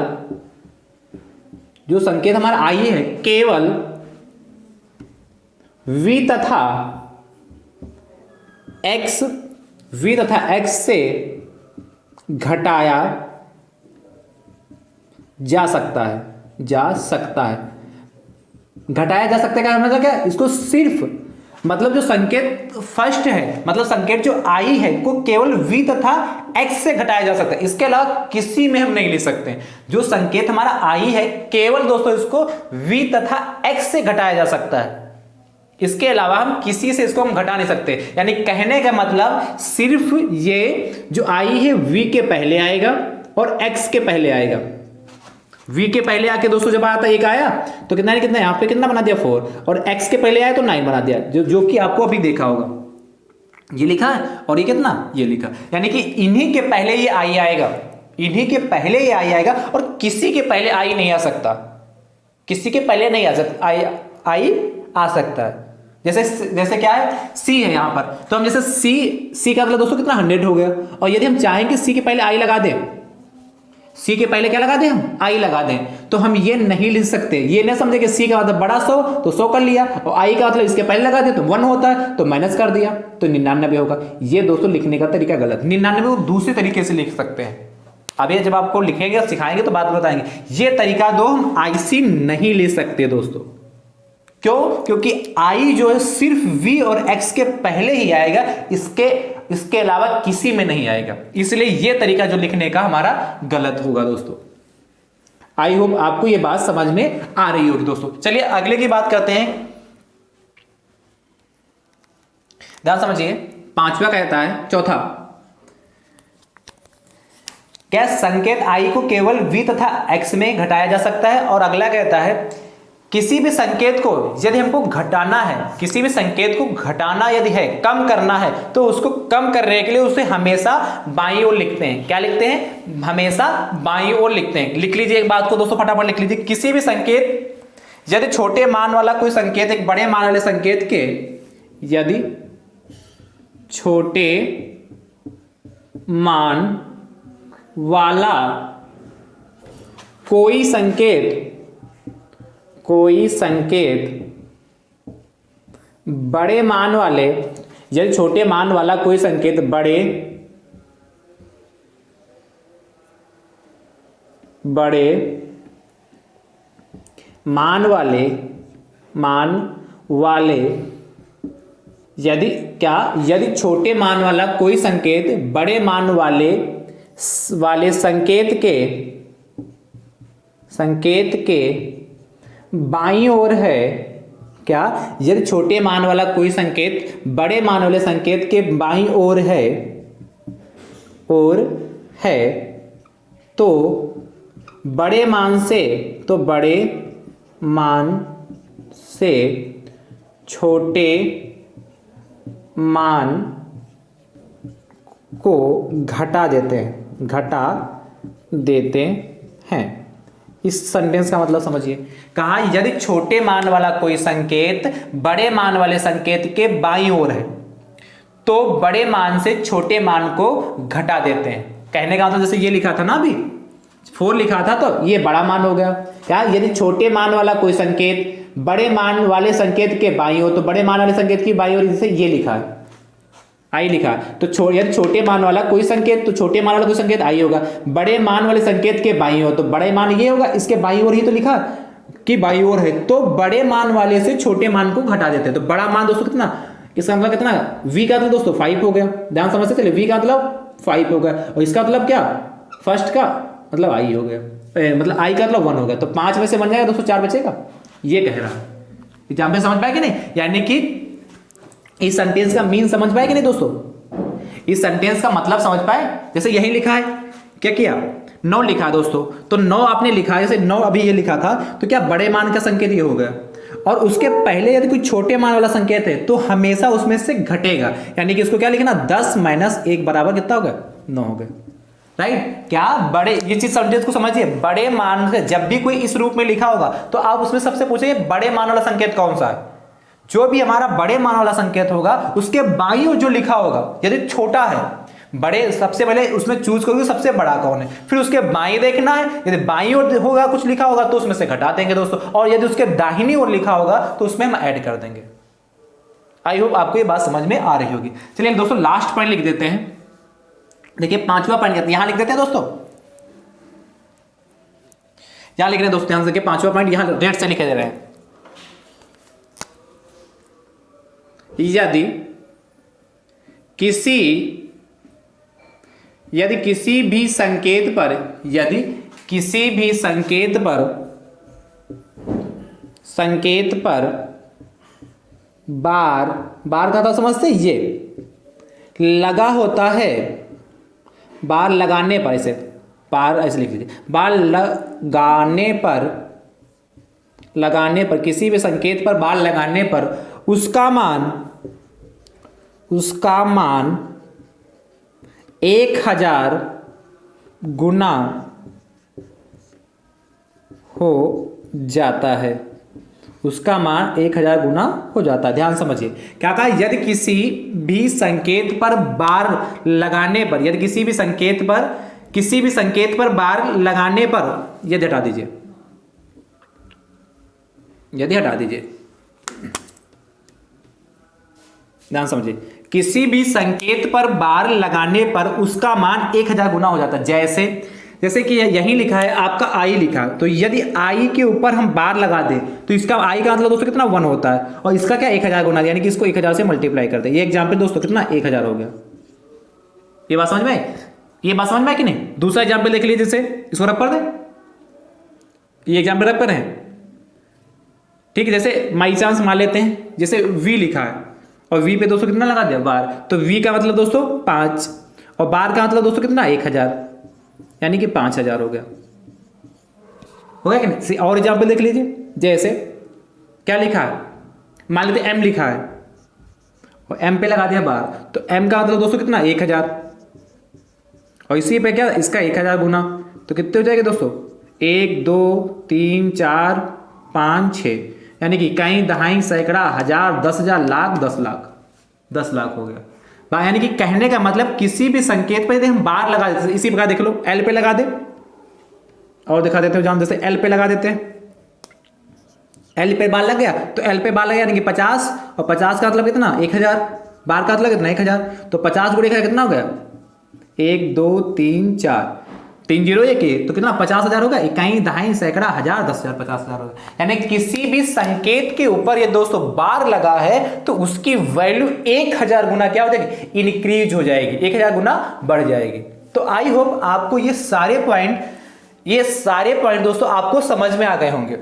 जो संकेत हमारा I है केवल V तथा X से घटाया जा सकता है, घटाया जा सकता है का मतलब क्या, इसको सिर्फ मतलब जो संकेत फर्स्ट है, मतलब संकेत जो I है को केवल V तथा X से घटाया जा सकता है, इसके अलावा किसी में हम नहीं लिख सकते। जो संकेत हमारा I है केवल दोस्तों इसको V तथा X से घटाया जा सकता है, इसके अलावा हम किसी से इसको हम घटा नहीं सकते। यानी कहने का मतलब सिर्फ ये जो I है V के पहले आएगा और X के पहले आएगा। V के पहले आके दोस्तों जब आता एक आया तो कितना है, कितना यहाँ पे कितना बना दिया 4, और X के पहले आया तो 9 बना दिया, जो कि आपको अभी देखा होगा, ये लिखा है और ये कितना ये लिखा, यानी कि इन्हीं के पहले ये I आएगा, इन्हीं के पहले ये I आएगा और किसी के पहले I नहीं आ सकता, किसी के पहले नहीं आ सकता, I आ सकता है। जैसे क्या है C है यहाँ पर, तो हम जैसे C का मतलब दोस्तों कितना 100 हो गया, और यदि हम चाहें कि C के पहले I लगा दें, C के पहले क्या लगा दें हम I लगा दें, तो हम ये नहीं लिख सकते, ये नहीं समझे कि C का मतलब बड़ा 100 तो 100 कर लिया, और I का मतलब इसके पहले लगा दे तो 1 होता है तो माइनस कर दिया तो 99 होगा। ये दोस्तों लिखने का तरीका गलत, 99 को दूसरे तरीके से लिख सकते हैं। अब ये जब आपको लिखेंगे सिखाएंगे तो बात बताएंगे, ये तरीका दो हम IC नहीं ले सकते दोस्तों। क्यों? क्योंकि I जो है सिर्फ V और X के पहले ही आएगा, इसके अलावा किसी में नहीं आएगा, इसलिए यह तरीका जो लिखने का हमारा गलत होगा दोस्तों। आई होप आपको यह बात समझ में आ रही होगी दोस्तों। चलिए अगले की बात करते हैं, ध्यान समझिए। पांचवा कहता है, चौथा, क्या संकेत I को केवल V तथा X में घटाया जा सकता है। और अगला कहता है किसी भी संकेत को यदि हमको घटाना है, किसी भी संकेत को घटाना यदि है, कम करना है, तो उसको कम करने के लिए उसे हमेशा बाईं ओर लिखते हैं। क्या लिखते हैं? हमेशा बाईं ओर लिखते हैं। लिख लीजिए एक बात को दोस्तों, फटाफट लिख लीजिए। किसी भी संकेत यदि छोटे मान वाला कोई संकेत एक बड़े मान वाले संकेत के, यदि छोटे मान वाला कोई संकेत बड़े मान वाले, यदि छोटे मान वाला कोई संकेत बड़े मान वाले यदि छोटे मान वाला कोई संकेत बड़े मान वाले संकेत के बाईं ओर है, क्या यदि छोटे मान वाला कोई संकेत बड़े मान वाले संकेत के बाईं ओर है तो बड़े मान से छोटे मान को घटा देते हैं। इस सेंटेंस का मतलब समझिए। कहा यदि छोटे मान वाला कोई संकेत बड़े मान वाले संकेत के बाईं ओर है तो बड़े मान से छोटे मान को घटा देते हैं। कहने का मतलब जैसे ये लिखा था ना, अभी 4 लिखा था तो ये बड़ा मान हो गया। क्या यदि छोटे मान वाला कोई संकेत बड़े मान वाले संकेत के बाईं ओर, तो बड़े मान वाले संकेत की बाईं ओर जैसे ये लिखा है आई लिखा है, तो यदि छोटे मान वाला कोई संकेत, तो छोटे मान वाला कोई संकेत आई होगा। बड़े मान वाले संकेत के बाईं ओर, तो बड़े मान ये होगा, इसके बाईं ओर ही तो लिखा कि बाईं ओर है, तो बड़े मान वाले से छोटे मान को घटा देते हैं। तो बड़ा मान दोस्तों कितना, इसका मतलब कितना, v का मतलब दोस्तों 5 हो गया। ध्यान समझते चले, v का मतलब 5 हो गया, और इसका मतलब क्या, फर्स्ट का मतलब i हो गया, मतलब i का मतलब 1 हो गया। तो 5 में से बन जाएगा दोस्तों 4 बचेगा, ये कह रहा है। यहाँ पे समझ पाए कि नहीं, यानी कि इस सेंटेंस का मीन समझ पाए कि नहीं दोस्तों, इस सेंटेंस का मतलब समझ पाए। जैसे यही लिखा है, क्या किया, 9 लिखा है दोस्तों, तो 9 आपने लिखा है, जैसे 9 अभी ये लिखा था, तो क्या बड़े मान का संकेत ये हो गया, और उसके पहले यदि कोई छोटे मान वाला संकेत है तो हमेशा उसमें से घटेगा, यानी कि इसको क्या लिखना, 10 - 1 बराबर कितना हो गया, 9 हो गया। राइट, क्या बड़े, ये चीज सेंटेंस को समझिए, बड़े मान से जब भी कोई इस रूप में लिखा होगा तो आप उसमें सबसे पूछिए बड़े मान वाला संकेत कौन सा है। जो भी हमारा बड़े मान वाला संकेत होगा उसके बाईं ओर जो लिखा होगा, यदि छोटा है, बड़े सबसे पहले उसमें चूज करोगे सबसे बड़ा कौन है, फिर उसके बाईं देखना है, यदि बाईं ओर होगा कुछ लिखा होगा तो उसमें से घटा देंगे दोस्तों, और यदि उसके दाहिनी ओर लिखा होगा तो उसमें हम ऐड कर देंगे। आई होप आपको ये बात समझ में आ रही होगी। चलिए दोस्तों लास्ट पॉइंट लिख देते हैं। देखिए 5वां पॉइंट यहां लिख देते हैं दोस्तों, यहां लिख रहे हैं दोस्तों, ध्यान से देखिए 5वां पॉइंट यहां रेड से लिखे दे रहे हैं। यदि किसी भी संकेत पर बार का तो समझते ये लगा होता है, बार लगाने पर, ऐसे बार ऐसे लिख लीजिए, बार लगाने पर किसी भी संकेत पर बार लगाने पर उसका मान 1000 गुना हो जाता है, उसका मान 1000 गुना हो जाता है। ध्यान समझिए क्या कहा, यदि किसी भी संकेत पर बार लगाने पर, यदि किसी भी संकेत पर बार लगाने पर, यदि हटा दीजिए, ध्यान समझिए, किसी भी संकेत पर बार लगाने पर उसका मान 1000 गुना हो जाता है। जैसे कि यही लिखा है आपका i लिखा, तो यदि i के ऊपर हम बार लगा दें तो इसका i का मतलब दोस्तों कितना 1 होता है, और इसका क्या 1000 गुना, यानी कि इसको 1000 से मल्टीप्लाई करते हैं। ये एग्जाम्पल दोस्तों कितना 1000 हो गया। ये बात समझ में आई कि नहीं। दूसरा एग्जाम्पल देख लीजिए, जैसे इसको रब कर दें, ये एग्जाम्पल रब करें, ठीक है। जैसे माई चांस मान लेते हैं, जैसे v लिखा है और v पे दोस्तों कितना लगा दिया, बार, तो v का मतलब दोस्तों 5, और बार का मतलब दोस्तों कितना 1000, यानी कि 5000 हो गया कि नहीं। और एग्जाम्पल देख लीजिए, जैसे क्या लिखा है, मान लेते m लिखा है और m पे लगा दिया बार, तो m का मतलब दोस्तों कितना 1000, और इसी पे क्या, इसका 1000 गुना, तो कितने हो जाएंगे दोस्तों, 1 2 3 4 5 6, यानी कि कहीं दहाई सैकड़ा हजार 10,000 लाख 10 लाख हो गया। यानी कि कहने का मतलब किसी भी संकेत पर यदि हम बार लगा देते, इसी प्रकार देख लो L पे लगा दे, और दिखा देते हो जहां, जैसे L पे लगा देते हैं, L पे बार लग गया, तो L पे बार लग गया यानी कि 50, और 50 का मतलब कितना 1000, बार का मतलब कितना 1000, तो 50 × 1000 कितना हो गया, 1 2 3 4, 3 जीरो एक ही तो कितना 50,000 होगा, इकाई दहाई सैकड़ा हजार 10,000 50,000 होगा। यानी किसी भी संकेत के ऊपर ये दोस्तों बार लगा है तो उसकी वैल्यू 1000 गुना क्या हो जाएगी, इंक्रीज हो जाएगी, 1000 गुना बढ़ जाएगी। तो आई होप आपको ये सारे पॉइंट दोस्तों आपको समझ में आ गए होंगे।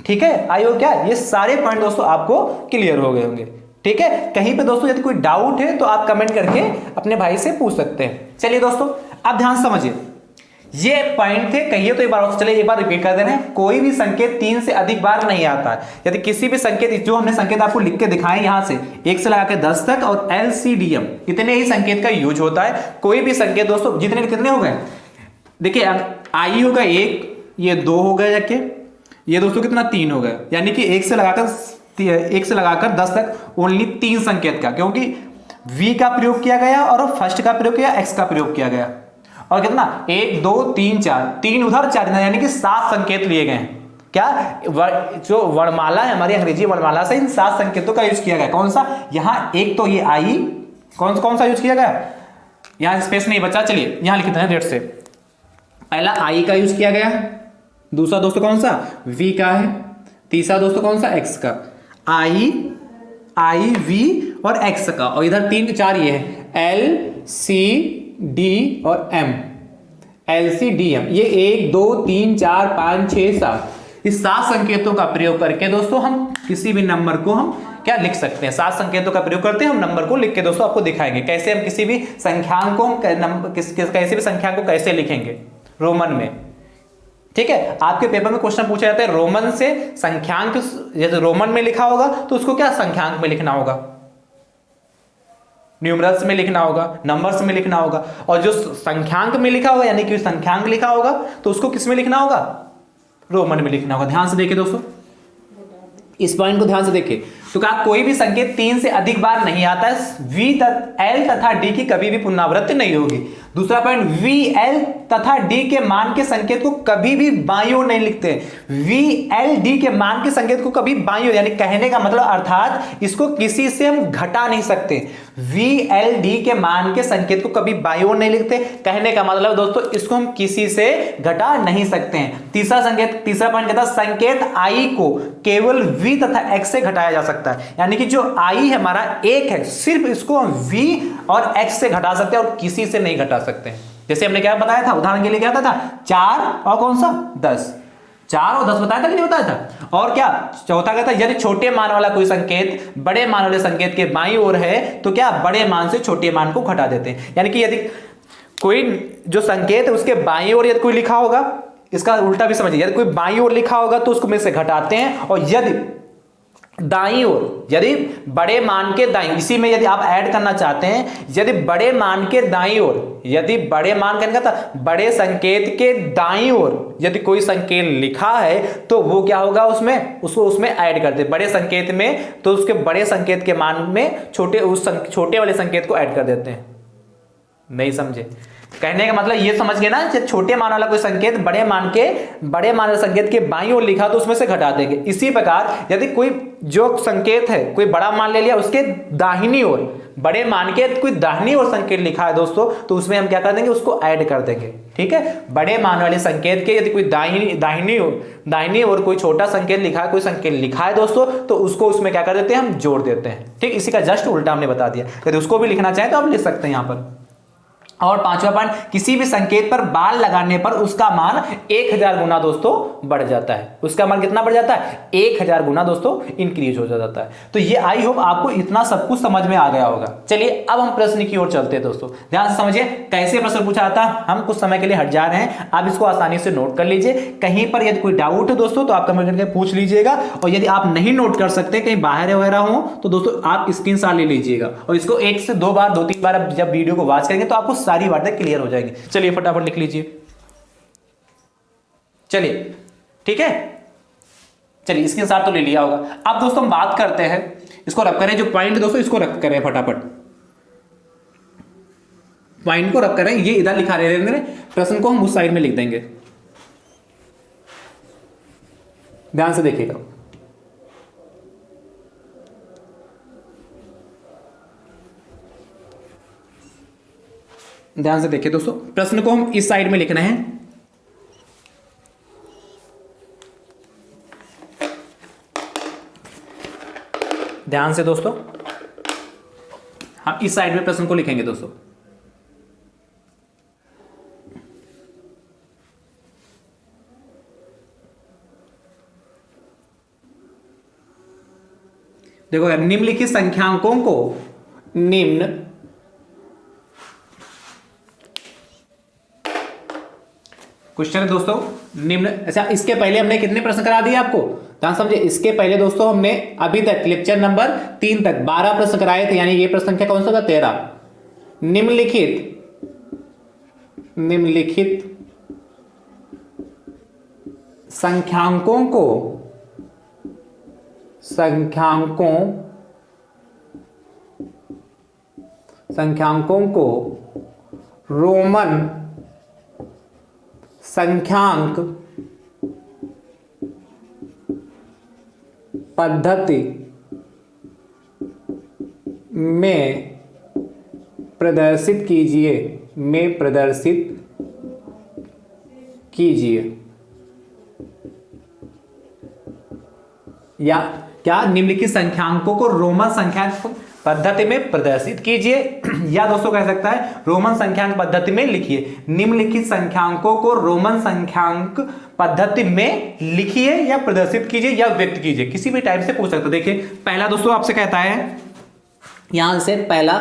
ठीक है, आई होप क्या ये सारे पॉइंट दोस्तों आपको क्लियर हो गए होंगे। ठीक है, कहीं पे दोस्तों यदि कोई डाउट है तो आप कमेंट करके अपने भाई से पूछ सकते हैं। चलिए दोस्तों अब ध्यान से समझिए, ये पॉइंट थे, कहिए तो एक बार, चलिए एक बार रिपीट कर दे रहे हैं। कोई भी संकेत 3 से अधिक बार नहीं आता है। यदि किसी भी संकेत, जो हमने संकेत आपको लिख के दिखाए यहां से 1 से लगाकर 10 तक और LCDM इतने ही संकेत का यूज होता है। कोई भी संकेत दोस्तों जितने कितने हो गए, देखिए आई होगा 1, ये 2 हो गए, जाके ये दोस्तों कितना 3 हो गए। यानी कि 1 से लगाकर 10 तक ओनली 3 संकेत का, क्योंकि V का प्रयोग किया गया और फर्स्ट का प्रयोग किया, X का प्रयोग किया गया। और कितना 1 2 3 4, 3 उधर 4 इधर, यानी कि 7 संकेत लिए गए हैं। क्या जो वर्णमाला है हमारी अंग्रेजी वर्णमाला से इन 7 संकेतों का यूज किया गया। कौन सा, यहां एक तो ये आई, कौन सा यूज किया गया, यहां स्पेस नहीं बचा, चलिए यहां लिख देते हैं रेड से। पहला आई का यूज किया गया, दूसरा दोस्तों कौन सा V का है, तीसरा दोस्तों कौन सा X का, आई V और X का, और इधर 3 4 ये है L C D और M, LCDM। ये 1 2 3 4 5 6 7 इस 7 संकेतों का प्रयोग करके दोस्तों हम किसी भी नंबर को हम क्या लिख सकते हैं। 7 संकेतों का प्रयोग करते हैं हम नंबर को लिख के दोस्तों आपको दिखाएंगे कैसे हम किसी भी संख्यांक को कैसे भी संख्या को कैसे लिखेंगे रोमन में। ठीक है, आपके पेपर में क्वेश्चन पूछा जाता है रोमन से संख्यांक, यदि रोमन में लिखा होगा तो उसको क्या संख्यांक में लिखना होगा, न्यूमरल्स में लिखना होगा, नंबर्स में लिखना होगा। और जो संख्यांक में लिखा होगा यानी कि संख्यांक लिखा होगा तो उसको किस में लिखना होगा, रोमन में लिखना होगा। ध्यान से देखिए दोस्तों, इस पॉइंट को ध्यान से देखिए। तो कहा कोई भी संकेत 3 से अधिक बार नहीं आता है, L तथा D की कभी भी पुनरावृत्ति नहीं होगी। दूसरा पॉइंट, V L तथा D के मान के संकेत को कभी भी बाईं ओर नहीं लिखते। V L D के मान के संकेत को कभी बाईं ओर, यानी कहने का मतलब अर्थात इसको किसी से हम घटा नहीं सकते। V L D के मान के संकेत को कभी बाईं ओर नहीं लिखते, कहने का मतलब दोस्तों इसको हम किसी से घटा नहीं सकते हैं। तीसरा पॉइंट कहता है संकेत I को केवल V तथा X से घटाया जा सकता है, यानी कि जो I है हमारा 1 है, सिर्फ इसको हम V और X से घटा सकते हैं और किसी से नहीं घटा सकते हैं। जैसे हमने क्या बताया था, उदाहरण के लिए क्या था 4 और कौन सा 10, 4 और 10 बताया था कि नहीं बताया था। और क्या चौथा क्या था, यदि छोटे मान वाला कोई संकेत बड़े मान वाले संकेत के बाईं ओर है तो क्या बड़े मान से छोटे मान को घटा देते हैं। यानी कि यदि कोई जो संकेत है उसके बाईं ओर यदि कोई लिखा होगा, इसका उल्टा भी समझिए, यदि कोई बाईं ओर लिखा होगा तो उसको में से घटाते हैं, और यदि दाईं ओर, यदि बड़े मान के दाईं, इसी में यदि आप ऐड करना चाहते हैं, यदि बड़े मान के दाईं ओर, यदि बड़े मान कहने का था बड़े संकेत के दाईं ओर यदि कोई संकेत लिखा है तो वो क्या होगा, उसमें ऐड करते बड़े संकेत में, तो उसके बड़े संकेत के मान में छोटे वाले संकेत को ऐड कर देते हैं। नहीं समझे, कहने का मतलब ये समझ गए ना, जब छोटे मान वाला कोई संकेत बड़े मान वाले संकेत के बाईं ओर लिखा तो उसमें से घटा देंगे। इसी प्रकार यदि कोई जो संकेत है कोई बड़ा मान ले लिया, उसके दाहिनी ओर, बड़े मान के कोई दाहिनी ओर संकेत लिखा है दोस्तों, तो उसमें हम क्या कर देंगे, उसको ऐड कर देंगे। ठीक है, बड़े मान वाले संकेत के यदि कोई दाहिनी ओर कोई छोटा संकेत लिखा है, कोई संकेत लिखा है दोस्तों, तो उसको उसमें क्या कर देते हैं, हम जोड़ देते हैं। ठीक, इसी का जस्ट उल्टा हमने बता दिया। यदि उसको भी लिखना चाहे तो आप लिख सकते हैं यहां पर। और 5वां पॉइंट, किसी भी संकेत पर बाल लगाने पर उसका मान 1000 गुना दोस्तों बढ़ जाता है। उसका मान कितना बढ़ जाता है, 1000 गुना दोस्तों इंक्रीज हो जाता है। तो ये आई होप आपको इतना सब कुछ समझ में आ गया होगा। चलिए अब हम प्रश्न की ओर चलते हैं दोस्तों, ध्यान से समझिए कैसे प्रश्न पूछा जाता है। हम कुछ समय के लिए हट जा रहे हैं, आप इसको आसानी से नोट कर लीजिए। कहीं पर यदि कोई डाउट है दोस्तों तो आप कमेंट करके पूछ लीजिएगा, और यदि आप नहीं नोट कर सकते, कहीं बाहर वगैरह हो, तो दोस्तों आप स्क्रीनशॉट ले लीजिएगा, और इसको 1 से 2 बार 2-3 बार जब वीडियो को वॉच करेंगे तो आपको सारी बातें क्लियर हो जाएंगी। चलिए फटाफट लिख लीजिए। चलिए ठीक है, चलिए इसके साथ तो ले लिया होगा। अब दोस्तों हम बात करते हैं, इसको रख करें, जो पॉइंट दोस्तों इसको रख करें, फटाफट पॉइंट को रख करें, ये इधर लिखा रहेंगे, प्रश्न को हम उस साइड में लिख देंगे। ध्यान से देखिएगा, ध्यान से देखिए दोस्तों, प्रश्न को हम इस साइड में लिखना है, ध्यान से दोस्तों, हम इस साइड में प्रश्न को लिखेंगे दोस्तों। देखो निम्नलिखित संख्यांकों को क्वेश्चन है दोस्तों निम्न। अच्छा, इसके पहले हमने कितने प्रश्न करा दिए आपको, ध्यान समझे। इसके पहले दोस्तों हमने अभी तक लेक्चर नंबर 3 तक 12 प्रश्न कराए थे, यानी ये प्रश्न संख्या कौन सा था, 13। निम्नलिखित संख्यांकों को रोमन संख्यांक पद्धति में प्रदर्शित कीजिए या क्या, निम्नलिखित संख्यांकों को रोमन संख्यांक पद्धति में प्रदर्शित कीजिए, या दोस्तों कह सकता है रोमन संख्यांक पद्धति में लिखिए। निम्नलिखित संख्यांकों को रोमन संख्यांक पद्धति में लिखिए या प्रदर्शित कीजिए या व्यक्त कीजिए, किसी भी टाइप से पूछ सकते हो। देखिए पहला दोस्तों आपसे कहता है यहां से पहला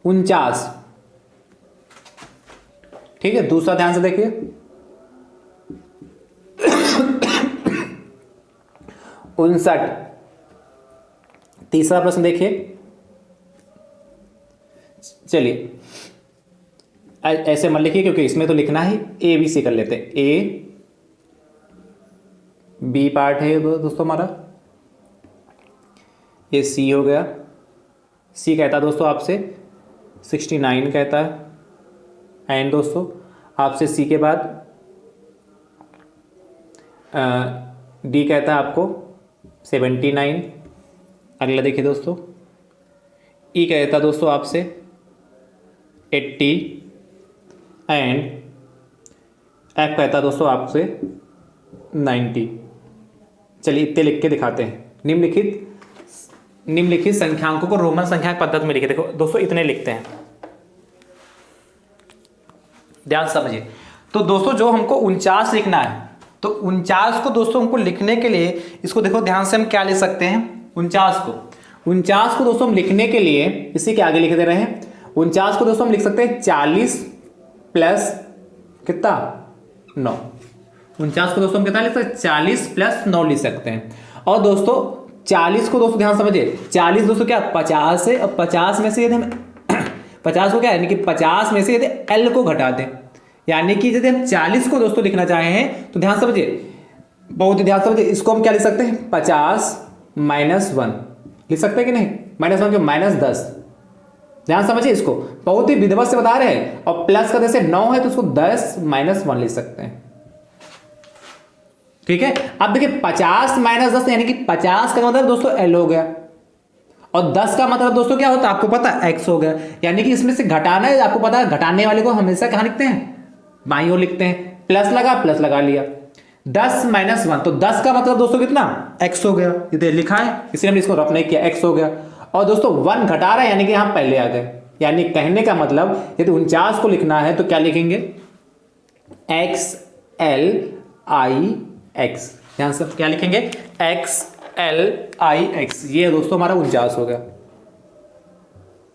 49, ठीक है। दूसरा ध्यान से देखिए 59। तीसरा प्रश्न देखिए, चलिए ऐसे मत लिखिए क्योंकि इसमें तो लिखना है, ए बी सी कर लेते हैं। ए बी पार्ट है दोस्तों हमारा, ये सी हो गया। सी कहता है दोस्तों आपसे 69 कहता है, एंड दोस्तों आपसे सी के बाद डी कहता है आपको 79। अगला देखिए दोस्तों, ई कहता है दोस्तों आपसे 80 एंड एफ कहता है दोस्तों आपसे 90। चलिए इतने लिख के दिखाते हैं। निम्नलिखित संख्यांकों को रोमन संख्यांक पद्धति में लिखे। देखो दोस्तों इतने लिखते हैं, ध्यान समझिए। तो दोस्तों जो हमको 49 लिखना है, तो 49 को दोस्तों हमको लिखने के लिए इसको देखो ध्यान से हम क्या लिख सकते हैं। 49 को दोस्तों हम लिखने के लिए इसी के आगे लिख दे रहे हैं। 49 को दोस्तों हम लिख सकते हैं 40 प्लस कितना 9। 49 को दोस्तों हम कितना लिख सकते हैं, 40 प्लस 9 लिख सकते हैं। और दोस्तों 40 को दोस्तों ध्यान समझिए, 40 दोस्तों क्या 50 है, और 50 में से यदि हम 50 को क्या यानी कि 50 में से यदि L को घटा दें, यानी कि यदि हम 40 को दोस्तों लिखना चाहे हैं तो ध्यान समझिए, बहुत ध्यान समझिए। इसको हम क्या लिख सकते हैं, 50 माइनस 1 लिख सकते हैं कि नहीं, -1 क्यों, -10। ध्यान समझिए, इसको बहुत ही विधिवत से बता रहे हैं। और प्लस का जैसे 9 है तो उसको 10 माइनस 1 लिख सकते हैं, ठीक है। अब देखिए 50 माइनस 10 यानी कि 50 का मतलब दोस्तों L हो गया, और 10 का मतलब दोस्तों क्या होता है आपको पता है, X हो गया। यानी कि इसमें से घटाना है, आपको पता है घटाने वाले को हमेशा कहां लिखते हैं, बाईं ओर लिखते हैं। प्लस लगा लिया, 10 माइनस 1, तो 10 का मतलब दोस्तों कितना, X हो गया। ये लिखा है इसलिए हमने इसको रफ नहीं किया, X हो गया। और दोस्तों 1 घटा रहा है यानी कि हम पहले आ गए, यानी कहने का मतलब यदि 49 को लिखना है तो क्या लिखेंगे, XLIX। ध्यान से क्या लिखेंगे, XLIX। ये दोस्तों हमारा 49 हो गया।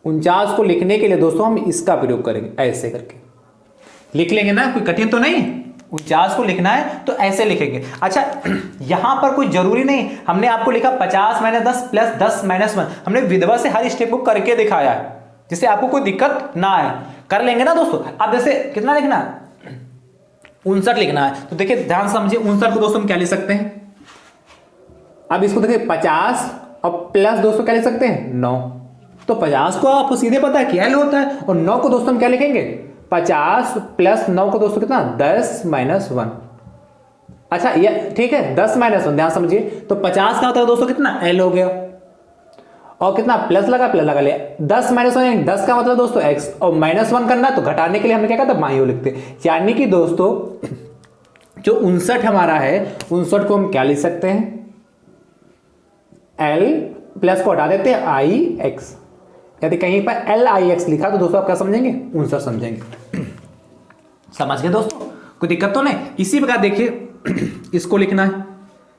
49 को लिखने के लिए दोस्तों हम इसका प्रयोग करेंगे, ऐसे करके लिख लेंगे ना, कोई कठिन तो नहीं। 49 को लिखना है तो ऐसे लिखेंगे। अच्छा यहां पर कोई जरूरी नहीं, हमने आपको लिखा 50 माइनस 10 प्लस 10 माइनस 1, हमने विधवा से हर स्टेप को करके दिखाया है, जिससे आपको कोई दिक्कत ना आए। कर लेंगे ना दोस्तों। अब जैसे कितना लिखना है, 59 लिखना है, तो देखिए ध्यान समझिए 59 को दोस्तों हम क्या लिख सकते हैं। अब इसको देखिए 50 और प्लस दोस्तों क्या लिख सकते हैं, 9। तो 50 को आपको सीधे पता है क्या होता है, और 9 को दोस्तों हम क्या लिखेंगे, 50 प्लस 9 को दोस्तों कितना, 10 माइनस 1। अच्छा ये ठीक है, 10 माइनस 1, ध्यान समझिए। तो 50 का मतलब दोस्तों कितना, L हो गया, और कितना प्लस लगा लिया। 10 माइनस 1 10 का मतलब दोस्तों X, और -1 करना तो घटाने के लिए हमने क्या कहा था, बाईं ओर लिखते। यानी कि दोस्तों जो 59 हमारा है, 59 को हम क्या लिख सकते हैं, प्लस को हटा देते हैं आई एक्स। यदि कहीं पर एल आई एक्स लिखा तो दोस्तों आप क्या समझेंगे, आंसर समझेंगे। समझ गए दोस्तों, कोई दिक्कत तो नहीं। इसी प्रकार देखिए इसको लिखना है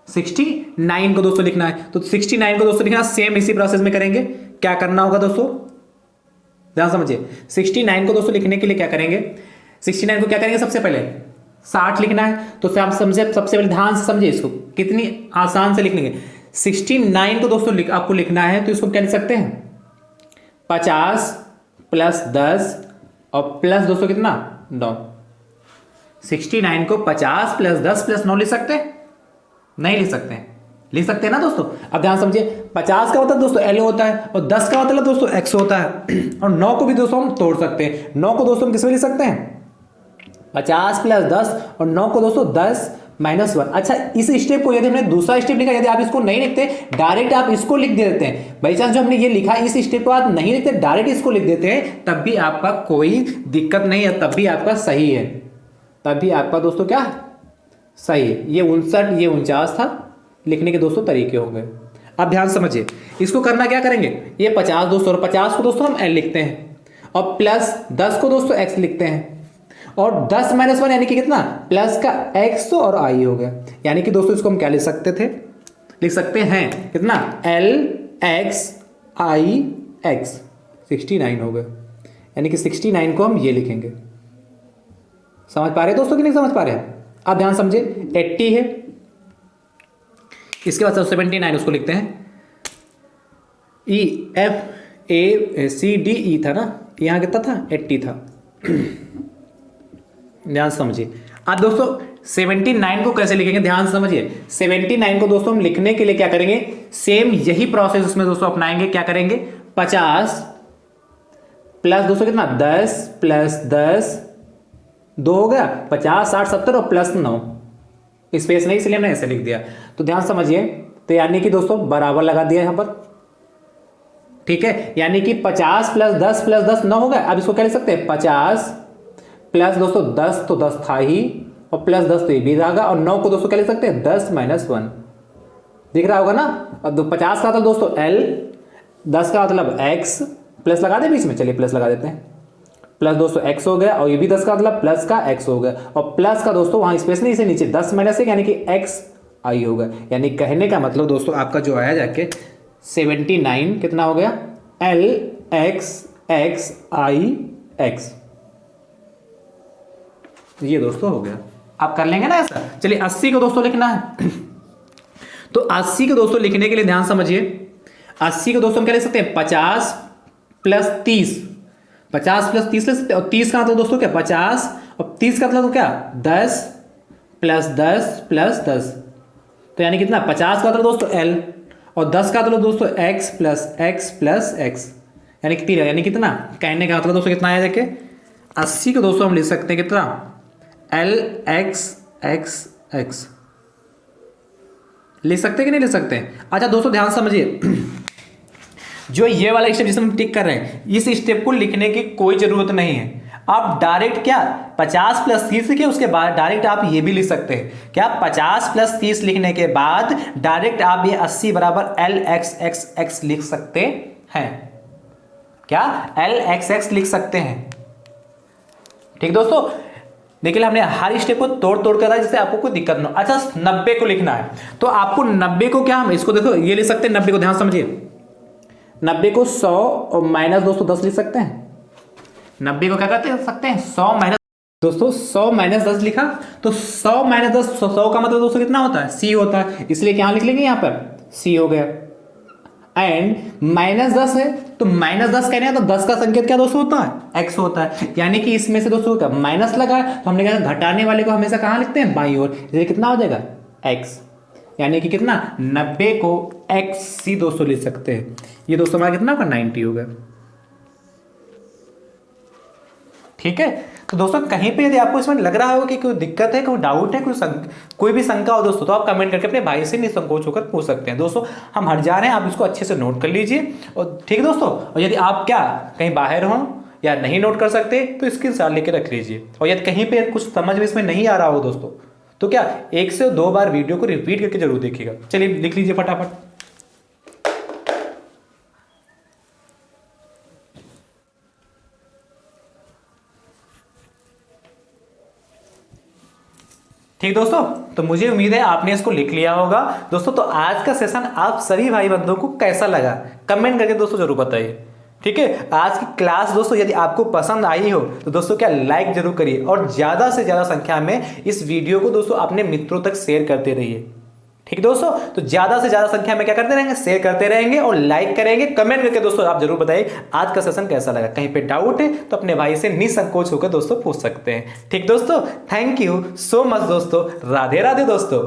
69 को दोस्तों लिखना है, तो 69 को दोस्तों लिखना सेम इसी प्रोसेस में करेंगे। क्या करना होगा दोस्तों, ध्यान समझिए। 69 को दोस्तों लिखने के लिए क्या करेंगे, 69 को क्या करेंगे, सबसे पहले 60 लिखना है। तो फिर आप समझे, सबसे पहले ध्यान से समझिए इसको, कितनी आसान से लिख लेंगे। 69 को दोस्तों आपको लिखना है तो इसको क्या लिख सकते हैं, 50 प्लस 10 और प्लस दोस्तों कितना 9। 69 को 50 प्लस 10 प्लस 9 लिख सकते हैं, नहीं लिख सकते हैं, लिख सकते हैं ना दोस्तों। अब ध्यान समझिए, 50 का मतलब दोस्तों एल होता है और 10 का मतलब दोस्तों एक्स होता है, और 9 को भी दोस्तों हम तोड़ सकते हैं। 9 को दोस्तों हम किसमें लिख सकते हैं, 50 प्लस 10 और 9 को दोस्तों 10 माइनस 1। अच्छा, इस स्टेप को यदि हमने दूसरा स्टेप लिखा, यदि आप इसको नहीं लिखते डायरेक्ट आप इसको लिख देते हैं, बाई चांस जो हमने ये लिखा इस स्टेप को आप नहीं लिखते डायरेक्ट इसको लिख देते हैं, तब भी आपका कोई दिक्कत नहीं है, तब भी आपका सही है, तब भी आपका दोस्तों क्या सही है। ये 59 ये 49 था, लिखने के दोस्तों तरीके होंगे। अब ध्यान समझिए, इसको करना क्या करेंगे, ये 50 दोस्तों, और 50 को दोस्तों हम एल लिखते हैं, और प्लस 10 को दोस्तों एक्स लिखते हैं, और 10 माइनस 1 यानी कि कितना, प्लस का एक्स और आई हो गया। यानी कि दोस्तों इसको हम क्या लिख सकते थे, लिख सकते हैं कितना, एल एक्स आई एक्स 69 हो गया। यानी कि 69 को हम ये लिखेंगे। समझ पा रहे हैं दोस्तों कि नहीं समझ पा रहे हैं। अब ध्यान समझिए, 80 है, इसके बाद 79 उसको लिखते हैं, E F A C D E था ना, यहाँ कितना था 80 था। ध्यान समझिए। अब दोस्तों 79 को कैसे लिखेंगे, ध्यान समझिए। 79 को दोस्तों हम लिखने के लिए क्या करेंगे, सेम यही प्रोसेस उसमें दोस्तों अपनाएंगे। क्या करेंगे, 50 प्लस दोस्तों कितना 10 प्लस 10 2 हो गया, 50 60 70 और प्लस 9, स्पेस नहीं इसलिए हमने ऐसे लिख दिया। तो ध्यान समझिए, तो यानी कि दोस्तों बराबर लगा दिया यहां पर, ठीक है। यानी कि 50 प्लस 10 9 हो गया। अब इसको क्या लिख सकते हैं, 50 प्लस दोस्तों 10 तो 10 था ही, और प्लस 10 तो ये भी रहेगा, और 9 को दोस्तों क्या लिख सकते हैं, 10 माइनस 1। दिख रहा होगा ना। अब 50 का मतलब दोस्तों एल, 10 का मतलब एक्स, प्लस लगा दे बीच में, चलिए प्लस लगा देते हैं, प्लस दोस्तों एक्स हो गया, और ये भी 10 का मतलब प्लस का एक्स हो गया, और प्लस का दोस्तों वहां स्पेस नहीं, इसे नीचे 10 माइनस 1 यानी कि एक्स आई होगा। यानी कहने का मतलब दोस्तों आपका जो आया जाके 79 कितना हो गया, एल एक्स एक्स आई एक्स, ये दोस्तों हो गया। आप कर लेंगे ना ऐसा। चलिए 80 को दोस्तों लिखना है, तो 80 को दोस्तों लिखने के लिए ध्यान समझिए, 80 को दोस्तों हम क्या लिख सकते हैं, 50 प्लस 30, 50 प्लस 30 लिख सकते हैं, और 30 का मतलब दोस्तों क्या 50, और 30 का मतलब क्या 10 प्लस 10 प्लस 10, तो यानी कितना 50 का मतलब दोस्तों एल, और 10 का मतलब दोस्तों एक्स प्लस एक्स, यानी कि 3, यानी कितना, कहने का मतलब दोस्तों कितना आया जाके 80 को दोस्तों हम लिख सकते हैं कितना, एल एक्स एक्स एक्स, लिख सकते हैं कि नहीं लिख सकते हैं। अच्छा दोस्तों ध्यान समझिए, जो ये वाला स्टेप जिसे हम टिक कर रहे हैं, इस स्टेप को लिखने की कोई जरूरत नहीं है। आप डायरेक्ट क्या 50 प्लस 30 लिखे, उसके बाद डायरेक्ट आप ये भी लिख सकते हैं क्या, 50 प्लस 30 लिखने के बाद डायरेक्ट आप ये 80 बराबर एल एक्स एक्स एक्स लिख सकते हैं। क्या एल एक्स एक्स लिख सकते हैं, ठीक दोस्तों। देखिए हमने हर स्टेप को तोड़ तोड़ कर रहा है जिससे आपको कोई दिक्कत ना हो। अच्छा 90 को लिखना है, तो आपको 90 को क्या, हम इसको देखो ये लिख सकते हैं 90 को, ध्यान समझिए, 90 को 100 और माइनस दोस्तों 10 लिख सकते हैं। 90 को क्या करते सकते हैं, 100 माइनस दोस्तों 100 माइनस 10 लिखा, तो 100 माइनस 10 100 का मतलब दोस्तों कितना होता है, सी होता है, इसलिए क्या लिख लेंगे यहाँ पर सी हो गया। एंड माइनस 10 है, तो माइनस 10 कहने तो 10 का संकेत क्या दोस्तों होता है, एक्स होता है। यानी कि इसमें से दोस्तों का माइनस लगा है, तो हमने कहा घटाने वाले को हमेशा कहाँ लिखते हैं, बाईं ओर, इसलिए कितना हो जाएगा एक्स। यानी कि कितना 90 को एक्स सी दोस्तों लिख सकते हैं। ये दोस्तों हमारा कितना होगा 90 हो गया, ठीक है। तो दोस्तों कहीं पे यदि आपको इसमें लग रहा हो कि कोई दिक्कत है, कोई डाउट है, कोई भी शंका हो दोस्तों, तो आप कमेंट करके अपने भाई से निसंकोच होकर पूछ सकते हैं। दोस्तों हम हट जा रहे हैं, आप इसको अच्छे से नोट कर लीजिए, और ठीक है दोस्तों। और यदि आप क्या कहीं बाहर हो या नहीं नोट कर सकते तो स्क्रीनशॉट लेके रख लीजिए, और यदि कहीं पे कुछ समझ में इसमें नहीं आ रहा हो दोस्तों, तो क्या 1 से 2 बार वीडियो को रिपीट करके जरूर देखिएगा। चलिए लिख लीजिए फटाफट। ठीक दोस्तों, तो मुझे उम्मीद है आपने इसको लिख लिया होगा। दोस्तों तो आज का सेशन आप सभी भाई बंधुओं को कैसा लगा कमेंट करके दोस्तों जरूर बताइए। ठीक है, आज की क्लास दोस्तों यदि आपको पसंद आई हो तो दोस्तों क्या लाइक जरूर करिए और ज्यादा से ज्यादा संख्या में इस वीडियो को दोस्तों अपने मित्रों तक शेयर करते रहिए। ठीक है दोस्तों, तो ज्यादा से ज्यादा संख्या में क्या करते रहेंगे, शेयर करते रहेंगे और लाइक करेंगे। कमेंट करके दोस्तों आप जरूर बताइए आज का सेशन कैसा लगा। कहीं पे डाउट है तो अपने भाई से निसंकोच होकर दोस्तों पूछ सकते हैं। ठीक दोस्तों, थैंक यू सो मच दोस्तों, राधे राधे दोस्तों।